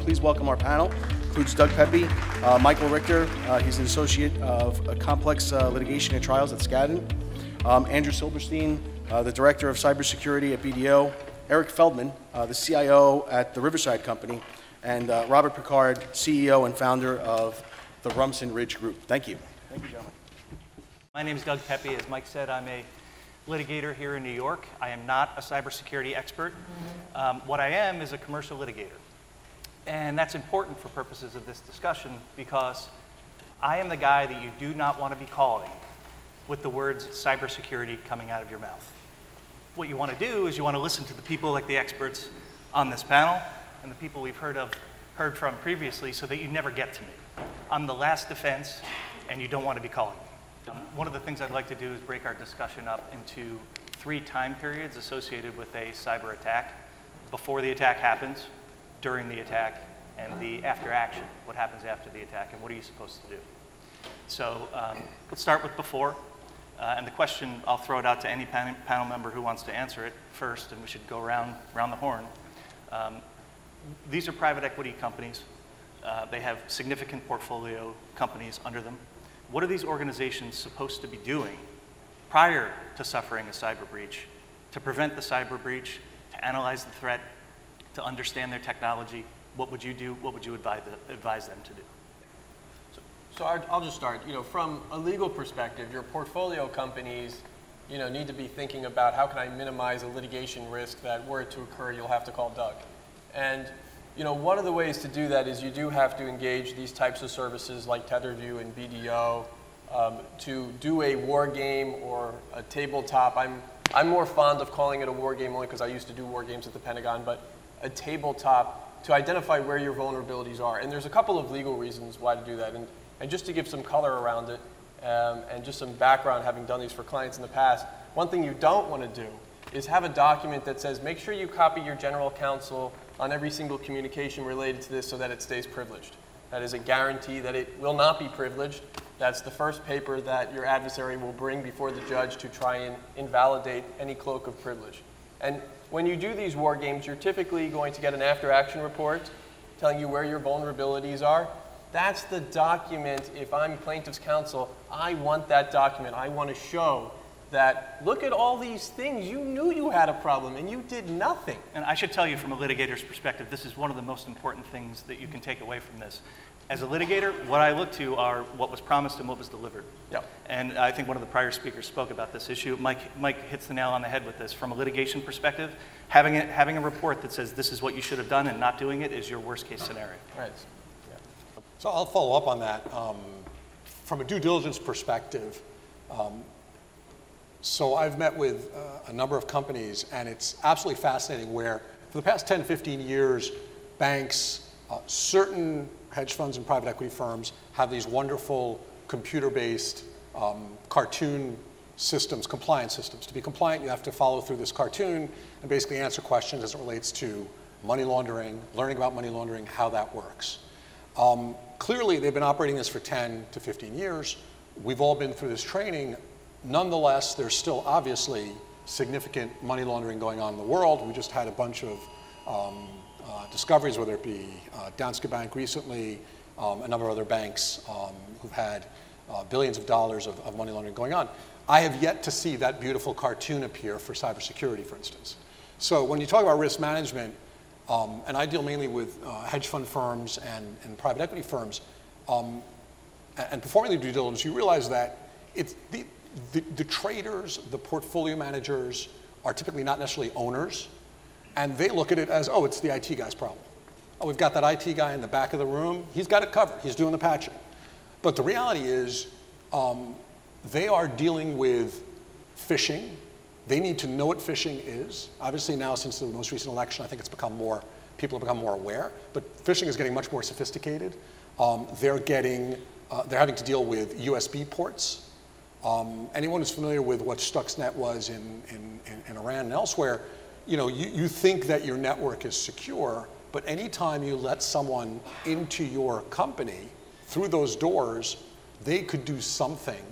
please welcome our panel. Includes Doug Pepe, Michael Richter, he's an associate of complex litigation and trials at Skadden, Andrew Silberstein, the director of cybersecurity at BDO, Eric Feldman, the CIO at the Riverside Company, and Robert Picard, CEO and founder of the Rumson Ridge Group. Thank you. Thank you, gentlemen. My name is Doug Pepe. As Mike said, I'm a litigator here in New York. I am not a cybersecurity expert. What I am is a commercial litigator. And that's important for purposes of this discussion because I am the guy that you do not want to be calling with the words cybersecurity coming out of your mouth. What you want to do is you want to listen to the people like the experts on this panel and the people we've heard from previously so that you never get to me. I'm the last defense and you don't want to be calling me. One of the things I'd like to do is break our discussion up into 3 time periods associated with a cyber attack: before the attack happens, during the attack, and the after action, what happens after the attack, and what are you supposed to do. So let's start with before. And the question, I'll throw it out to any panel member who wants to answer it first, and we should go around the horn. These are private equity companies. They have significant portfolio companies under them. What are these organizations supposed to be doing prior to suffering a cyber breach, to prevent the cyber breach, to analyze the threat, to understand their technology? What would you do? What would you advise them to do? So I'll just start. From a legal perspective, your portfolio companies, need to be thinking about how can I minimize a litigation risk that were it to occur, you'll have to call Doug. And one of the ways to do that is you do have to engage these types of services like TetherView and BDO to do a war game or a tabletop. I'm more fond of calling it a war game only because I used to do war games at the Pentagon, but a tabletop to identify where your vulnerabilities are. And there's a couple of legal reasons why to do that. And just to give some color around it and just some background, having done these for clients in the past, one thing you don't want to do is have a document that says, make sure you copy your general counsel on every single communication related to this so that it stays privileged. That is a guarantee that it will not be privileged. That's the first paper that your adversary will bring before the judge to try and invalidate any cloak of privilege. And when you do these war games, you're typically going to get an after-action report telling you where your vulnerabilities are. That's the document. If I'm plaintiff's counsel, I want that document. I want to show that, look at all these things. You knew you had a problem, and you did nothing. And I should tell you from a litigator's perspective, this is one of the most important things that you can take away from this. As a litigator, what I look to are what was promised and what was delivered. Yep. And I think one of the prior speakers spoke about this issue. Mike hits the nail on the head with this. From a litigation perspective, having a report that says this is what you should have done and not doing it is your worst case scenario. Right. So I'll follow up on that. From a due diligence perspective, so I've met with a number of companies, and it's absolutely fascinating where for the past 10, 15 years, banks, certain hedge funds and private equity firms have these wonderful computer-based cartoon systems, compliance systems. To be compliant, you have to follow through this cartoon and basically answer questions as it relates to money laundering, learning about money laundering, how that works. Clearly, they've been operating this for 10 to 15 years. We've all been through this training. Nonetheless, there's still obviously significant money laundering going on in the world. We just had a bunch of discoveries, whether it be Danske Bank recently, a number of other banks who've had billions of dollars of money laundering going on. I have yet to see that beautiful cartoon appear for cybersecurity, for instance. So when you talk about risk management, and I deal mainly with hedge fund firms and private equity firms, and performing the due diligence, you realize that it's the traders, the portfolio managers are typically not necessarily owners, and they look at it as, oh, it's the IT guy's problem. Oh, we've got that IT guy in the back of the room. He's got it covered. He's doing the patching. But the reality is they are dealing with phishing. They need to know what phishing is. Obviously now, since the most recent election, I think it's become more, people have become more aware, but phishing is getting much more sophisticated. They're having to deal with USB ports. Anyone who's familiar with what Stuxnet was in Iran and elsewhere, you think that your network is secure, but anytime you let someone into your company through those doors, they could do something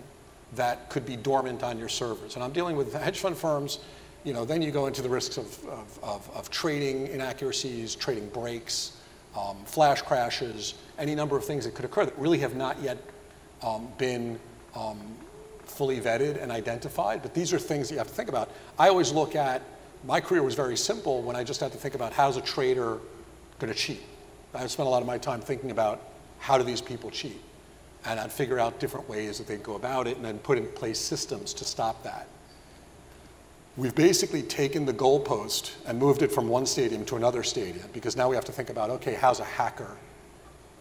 that could be dormant on your servers. And I'm dealing with hedge fund firms, then you go into the risks of trading inaccuracies, trading breaks, flash crashes, any number of things that could occur that really have not yet been fully vetted and identified. But these are things that you have to think about. I always look at, my career was very simple when I just had to think about how's a trader going to cheat. I spent a lot of my time thinking about how do these people cheat. And I'd figure out different ways that they'd go about it and then put in place systems to stop that. We've basically taken the goalpost and moved it from one stadium to another stadium, because now we have to think about, okay, how's a hacker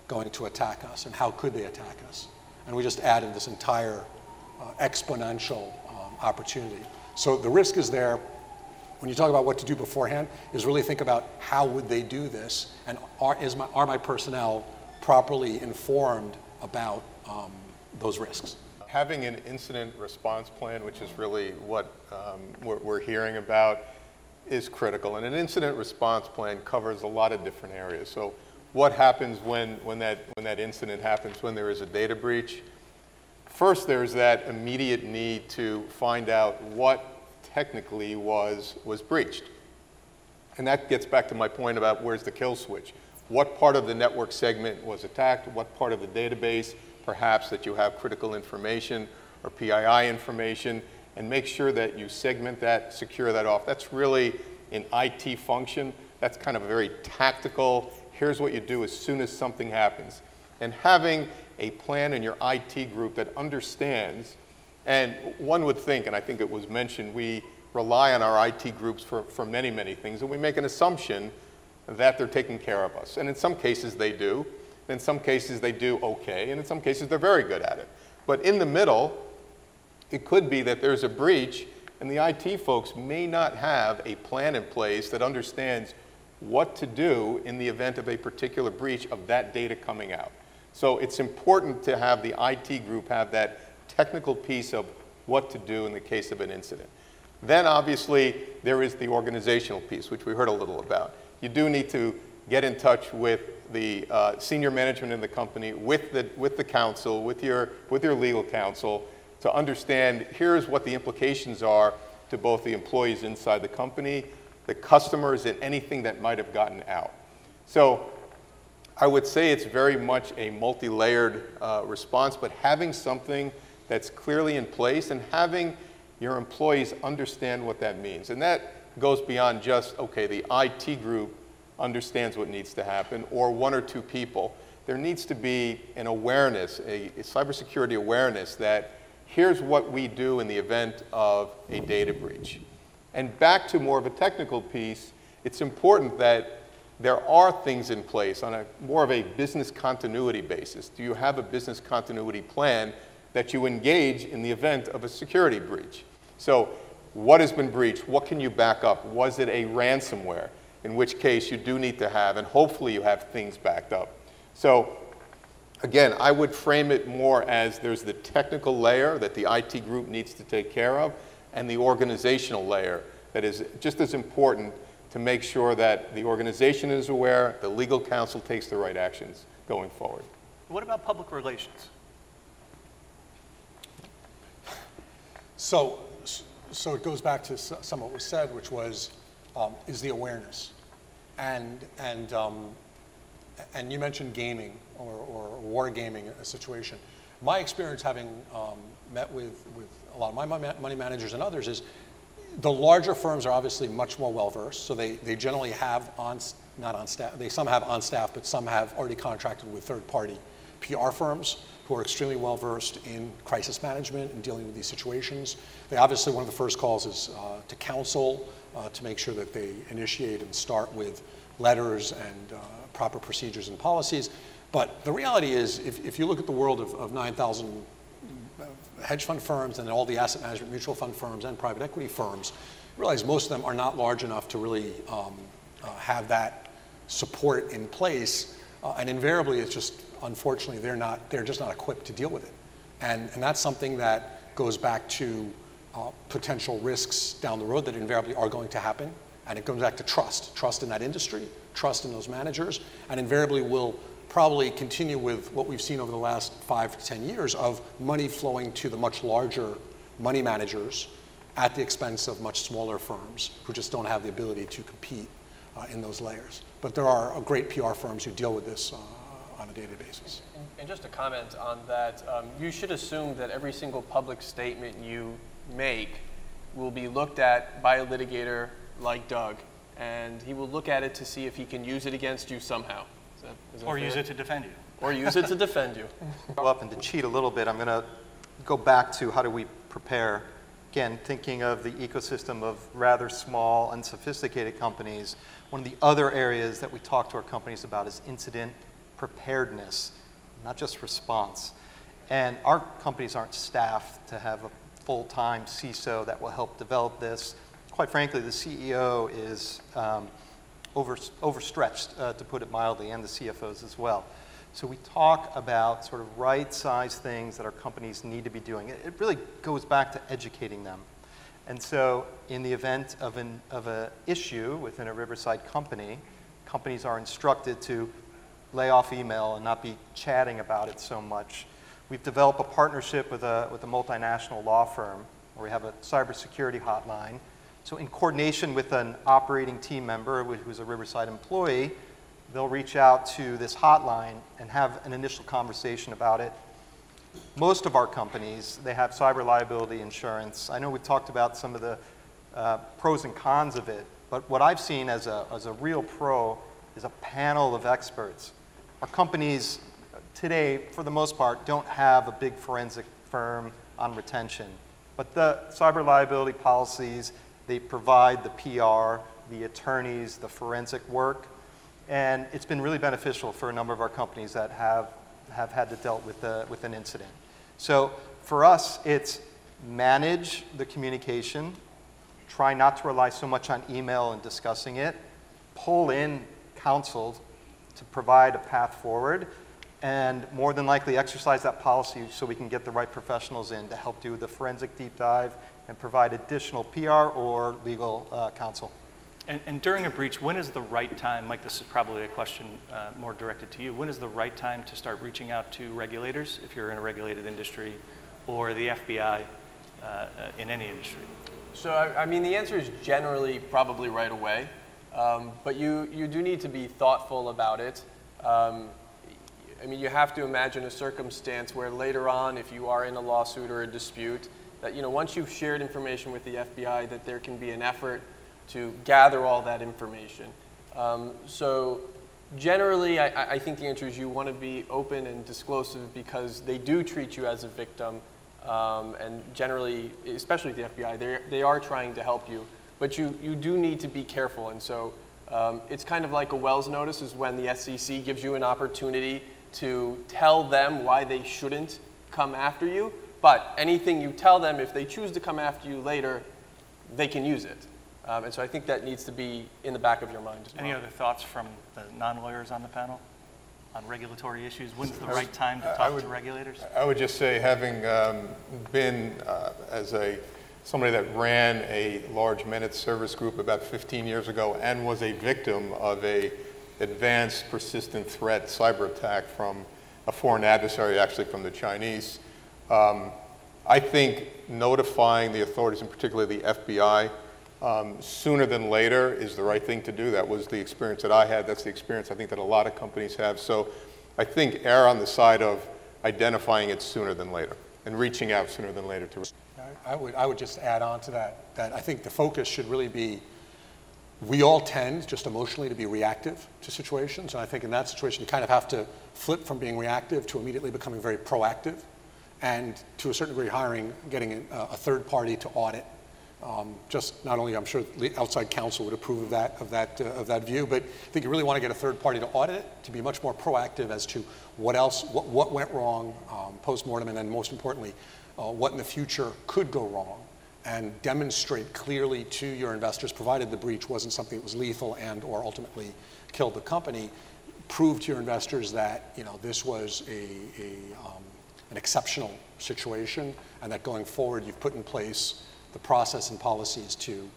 going to attack us and how could they attack us? And we just added this entire exponential opportunity. So the risk is there. When you talk about what to do beforehand, is really think about how would they do this, and are my personnel properly informed about those risks? Having an incident response plan, which is really what we're hearing about, is critical. And an incident response plan covers a lot of different areas. So what happens when that incident happens, when there is a data breach? First, there's that immediate need to find out what technically was breached. And that gets back to my point about where's the kill switch. What part of the network segment was attacked? What part of the database, perhaps that you have critical information or PII information, and make sure that you segment that, secure that off. That's really an IT function. That's kind of a very tactical, here's what you do as soon as something happens. And having a plan in your IT group that understands, and one would think, and I think it was mentioned, we rely on our IT groups for many, many things, and we make an assumption that they're taking care of us. And in some cases they do. In some cases they do okay, and in some cases they're very good at it. But in the middle, it could be that there's a breach, and the IT folks may not have a plan in place that understands what to do in the event of a particular breach of that data coming out. So it's important to have the IT group have that technical piece of what to do in the case of an incident. Then obviously there is the organizational piece, which we heard a little about. You do need to get in touch with the senior management in the company, with the counsel, with your legal counsel, to understand here's what the implications are to both the employees inside the company, the customers, and anything that might have gotten out. So I would say it's very much a multi-layered response, but having something that's clearly in place and having your employees understand what that means. And that goes beyond just, okay, the IT group understands what needs to happen, or one or two people. There needs to be an awareness, a cybersecurity awareness that here's what we do in the event of a data breach. And back to more of a technical piece, it's important that there are things in place on a more of a business continuity basis. Do you have a business continuity plan that you engage in the event of a security breach? So what has been breached? What can you back up? Was it a ransomware? In which case you do need to have, and hopefully you have things backed up. So again, I would frame it more as there's the technical layer that the IT group needs to take care of, and the organizational layer that is just as important to make sure that the organization is aware, the legal counsel takes the right actions going forward. What about public relations? So it goes back to some of what was said, which was, is the awareness. And you mentioned gaming or wargaming a situation. My experience, having met with a lot of my money managers and others, is the larger firms are obviously much more well-versed, so they generally have not on staff, some have on staff, but some have already contracted with third-party PR firms who are extremely well-versed in crisis management and dealing with these situations. They obviously, one of the first calls is to counsel, to make sure that they initiate and start with letters and proper procedures and policies. But the reality is, if you look at the world of 9,000 hedge fund firms and all the asset management mutual fund firms and private equity firms, you realize most of them are not large enough to really have that support in place. And invariably, it's just, unfortunately, they're just not equipped to deal with it. And that's something that goes back to potential risks down the road that invariably are going to happen. And it comes back to trust in that industry, trust in those managers, and invariably will probably continue with what we've seen over the last 5 to 10 years of money flowing to the much larger money managers at the expense of much smaller firms who just don't have the ability to compete in those layers. But there are great PR firms who deal with this on a daily basis. And just a comment on that, you should assume that every single public statement you make will be looked at by a litigator like Doug, and he will look at it to see if he can use it against you somehow. Is that Or fair? use it to defend you. Or use it to defend you. Up and to cheat a little bit, I'm going to go back to how do we prepare. Again, thinking of the ecosystem of rather small, unsophisticated companies, one of the other areas that we talk to our companies about is incident preparedness, not just response. And our companies aren't staffed to have a full-time CISO that will help develop this. Quite frankly, the CEO is overstretched, to put it mildly, and the CFOs as well. So we talk about sort of right-sized things that our companies need to be doing. It really goes back to educating them. And so in the event of an issue within a Riverside company, companies are instructed to lay off email and not be chatting about it so much. We've developed a partnership with a multinational law firm where we have a cybersecurity hotline. So in coordination with an operating team member who's a Riverside employee, they'll reach out to this hotline and have an initial conversation about it. Most of our companies, they have cyber liability insurance. I know we've talked about some of the pros and cons of it, but what I've seen as a real pro is a panel of experts. Our companies today, for the most part, don't have a big forensic firm on retention, but the cyber liability policies, they provide the PR, the attorneys, the forensic work. And it's been really beneficial for a number of our companies that have had to deal with an incident. So for us, it's manage the communication, try not to rely so much on email and discussing it, pull in counsel to provide a path forward, and more than likely exercise that policy so we can get the right professionals in to help do the forensic deep dive and provide additional PR or legal counsel. And during a breach, when is the right time, Mike, this is probably a question more directed to you, when is the right time to start reaching out to regulators, if you're in a regulated industry, or the FBI in any industry? So, I mean, the answer is generally probably right away, but you do need to be thoughtful about it. I mean, you have to imagine a circumstance where later on, if you are in a lawsuit or a dispute, that, you know, once you've shared information with the FBI, that there can be an effort to gather all that information. So generally, I think the answer is you want to be open and disclosive because they do treat you as a victim, and generally, especially the FBI, they are trying to help you, but you do need to be careful. And so it's kind of like a Wells notice is when the SEC gives you an opportunity to tell them why they shouldn't come after you, but anything you tell them, if they choose to come after you later, they can use it. And so I think that needs to be in the back of your mind as well. Any other thoughts from the non-lawyers on the panel on regulatory issues? When's the right time to talk to regulators? I would just say, having been as somebody that ran a large managed service group about 15 years ago and was a victim of a advanced persistent threat cyber attack from a foreign adversary, actually from the Chinese, I think notifying the authorities, and particularly the FBI, sooner than later is the right thing to do. That was the experience that I had. That's the experience I think that a lot of companies have. So I think err on the side of identifying it sooner than later and reaching out sooner than later to it. I would just add on to that I think the focus should really be, we all tend just emotionally to be reactive to situations. And I think in that situation, you kind of have to flip from being reactive to immediately becoming very proactive, and to a certain degree getting a third party to audit. Just not only, I'm sure outside counsel would approve of that view, but I think you really want to get a third party to audit it, to be much more proactive as to what went wrong post-mortem, and then most importantly, what in the future could go wrong, and demonstrate clearly to your investors, provided the breach wasn't something that was lethal and or ultimately killed the company, prove to your investors that, you know, this was an exceptional situation, and that going forward you've put in place the process and policies to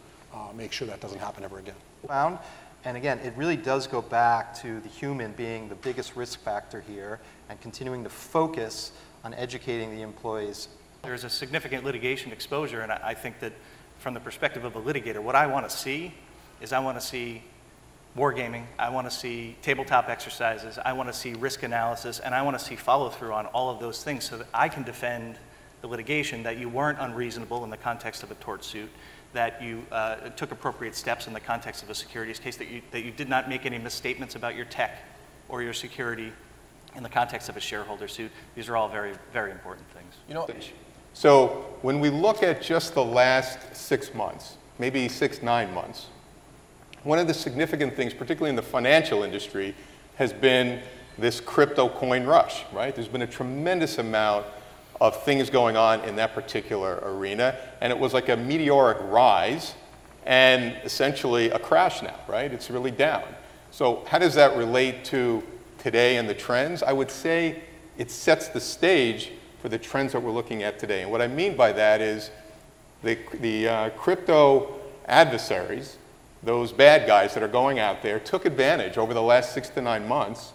make sure that doesn't happen ever again. And again, it really does go back to the human being the biggest risk factor here, and continuing to focus on educating the employees. There's a significant litigation exposure, and I think that from the perspective of a litigator, what I want to see is I want to see wargaming, I want to see tabletop exercises, I want to see risk analysis, and I want to see follow-through on all of those things so that I can defend the litigation that you weren't unreasonable in the context of a tort suit, that you took appropriate steps in the context of a securities case, that you did not make any misstatements about your tech or your security in the context of a shareholder suit. These are all very, very important things. You know, So when we look at just the last 6 months, maybe 9 months, one of the significant things, particularly in the financial industry, has been this crypto coin rush, right? There's been a tremendous amount of things going on in that particular arena, and it was like a meteoric rise and essentially a crash now, right? It's really down. So how does that relate to today and the trends? I would say it sets the stage for the trends that we're looking at today. And what I mean by that is the crypto adversaries, those bad guys that are going out there, took advantage over the last 6 to 9 months,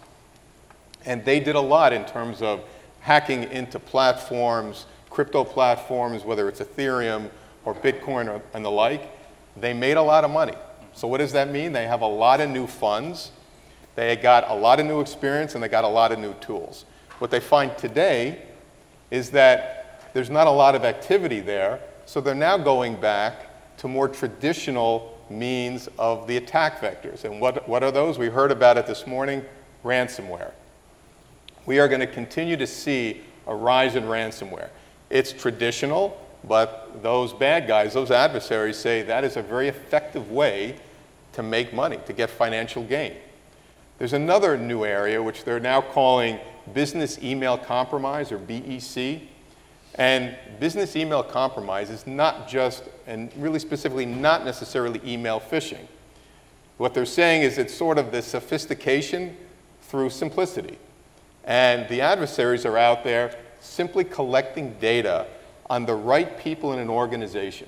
and they did a lot in terms of hacking into platforms, crypto platforms, whether it's Ethereum or Bitcoin and the like. They made a lot of money. So what does that mean? They have a lot of new funds, they got a lot of new experience, and they got a lot of new tools. What they find today is that there's not a lot of activity there, so they're now going back to more traditional means of the attack vectors. And what are those? We heard about it this morning, ransomware. We are going to continue to see a rise in ransomware. It's traditional, but those bad guys, those adversaries say that is a very effective way to make money, to get financial gain. There's another new area which they're now calling business email compromise, or BEC. And business email compromise is not just, and really specifically not necessarily email phishing. What they're saying is it's sort of the sophistication through simplicity. And the adversaries are out there simply collecting data on the right people in an organization.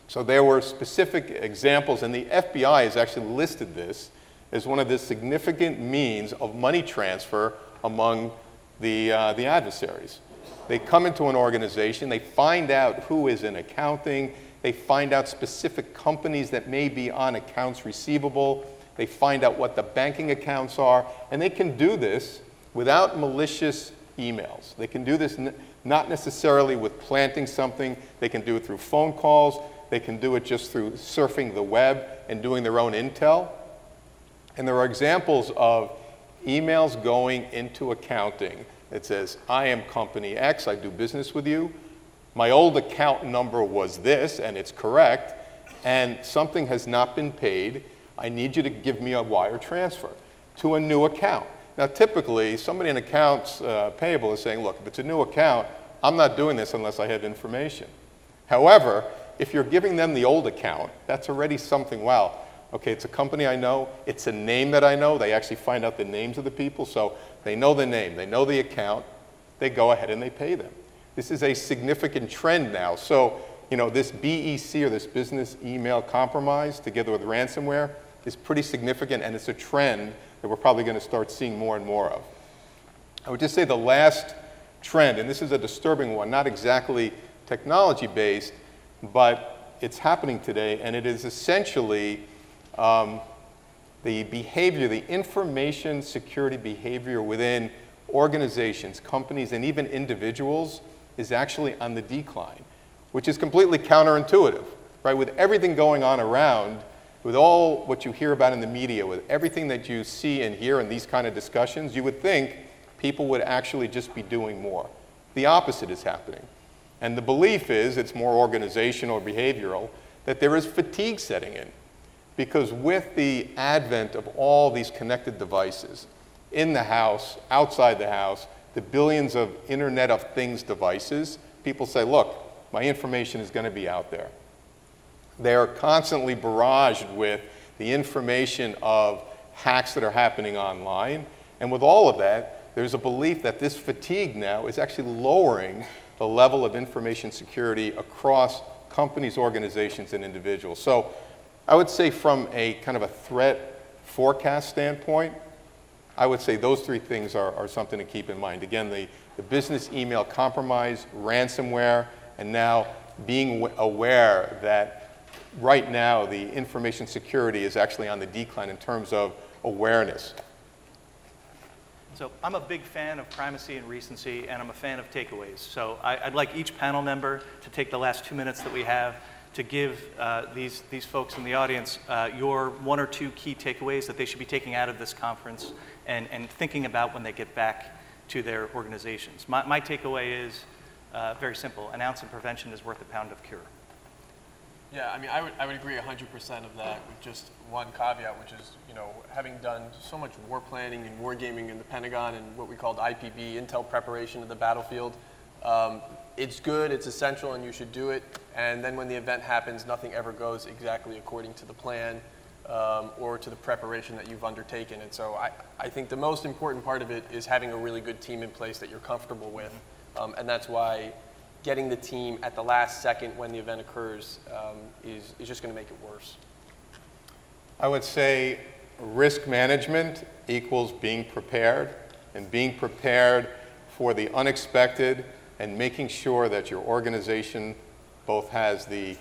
So there were specific examples, and the FBI has actually listed this as one of the significant means of money transfer among the adversaries. They come into an organization, they find out who is in accounting, they find out specific companies that may be on accounts receivable, they find out what the banking accounts are, and they can do this without malicious emails. They can do this not necessarily with planting something, they can do it through phone calls, they can do it just through surfing the web and doing their own intel. And there are examples of emails going into accounting. It says, I am company X, I do business with you. My old account number was this, and it's correct, and something has not been paid. I need you to give me a wire transfer to a new account. Now, typically, somebody in accounts payable is saying, look, if it's a new account, I'm not doing this unless I have information. However, if you're giving them the old account, that's already something, wow, okay, it's a company I know, it's a name that I know, they actually find out the names of the people, so they know the name, they know the account, they go ahead and they pay them. This is a significant trend now. So, you know, this BEC, or this business email compromise, together with ransomware, is pretty significant, and it's a trend that we're probably going to start seeing more and more of. I would just say the last trend, and this is a disturbing one, not exactly technology-based, but it's happening today, and it is essentially the behavior, the information security behavior within organizations, companies, and even individuals is actually on the decline, which is completely counterintuitive, right? With everything going on around, with all what you hear about in the media, with everything that you see and hear in these kind of discussions, you would think people would actually just be doing more. The opposite is happening. And the belief is, it's more organizational or behavioral, that there is fatigue setting in. Because with the advent of all these connected devices, in the house, outside the house, the billions of Internet of Things devices, people say, look, my information is going to be out there. They are constantly barraged with the information of hacks that are happening online. And with all of that, there's a belief that this fatigue now is actually lowering the level of information security across companies, organizations, and individuals. So I would say from a kind of a threat forecast standpoint, I would say those three things are something to keep in mind. Again, the business email compromise, ransomware, and now being aware that right now, the information security is actually on the decline in terms of awareness. So I'm a big fan of primacy and recency, and I'm a fan of takeaways. So I'd like each panel member to take the last 2 minutes that we have to give these folks in the audience your 1 or 2 key takeaways that they should be taking out of this conference and thinking about when they get back to their organizations. My takeaway is very simple. An ounce of prevention is worth a pound of cure. Yeah, I mean, I would agree 100% of that with just one caveat, which is, you know, having done so much war planning and war gaming in the Pentagon and what we called IPB, intel preparation of the battlefield, it's good, it's essential, and you should do it. And then when the event happens, nothing ever goes exactly according to the plan or to the preparation that you've undertaken. And so I think the most important part of it is having a really good team in place that you're comfortable with. And that's why getting the team at the last second when the event occurs is just going to make it worse. I would say risk management equals being prepared, and being prepared for the unexpected, and making sure that your organization both has the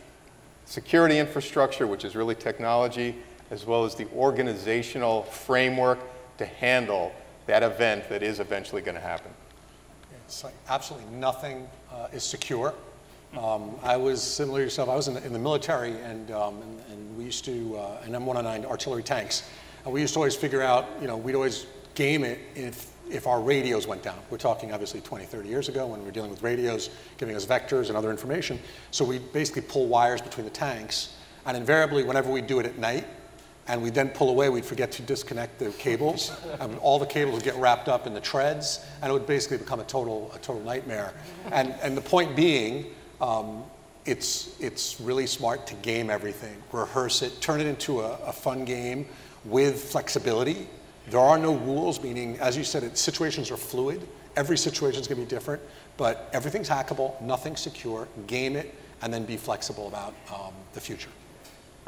security infrastructure, which is really technology, as well as the organizational framework to handle that event that is eventually going to happen. It's like absolutely nothing is secure. I was similar to yourself. I was in the military, and we used to, and M109 artillery tanks. And we used to always figure out, you know, we'd always game it if our radios went down. We're talking obviously 20, 30 years ago when we were dealing with radios, giving us vectors and other information. So we'd basically pull wires between the tanks, and invariably whenever we do it at night, and we'd then pull away, we'd forget to disconnect the cables, and all the cables would get wrapped up in the treads, and it would basically become a total nightmare. And the point being, it's really smart to game everything, rehearse it, turn it into a fun game with flexibility. There are no rules, meaning, as you said, situations are fluid. Every situation is going to be different, but everything's hackable, nothing's secure. Game it, and then be flexible about the future.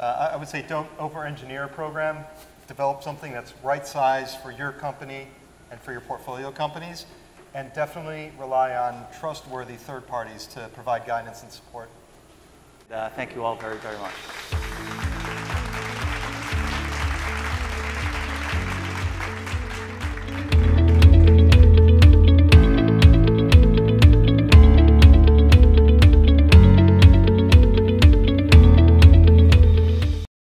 I would say don't over-engineer a program. Develop something that's right size for your company and for your portfolio companies, and definitely rely on trustworthy third parties to provide guidance and support. Thank you all very, very much.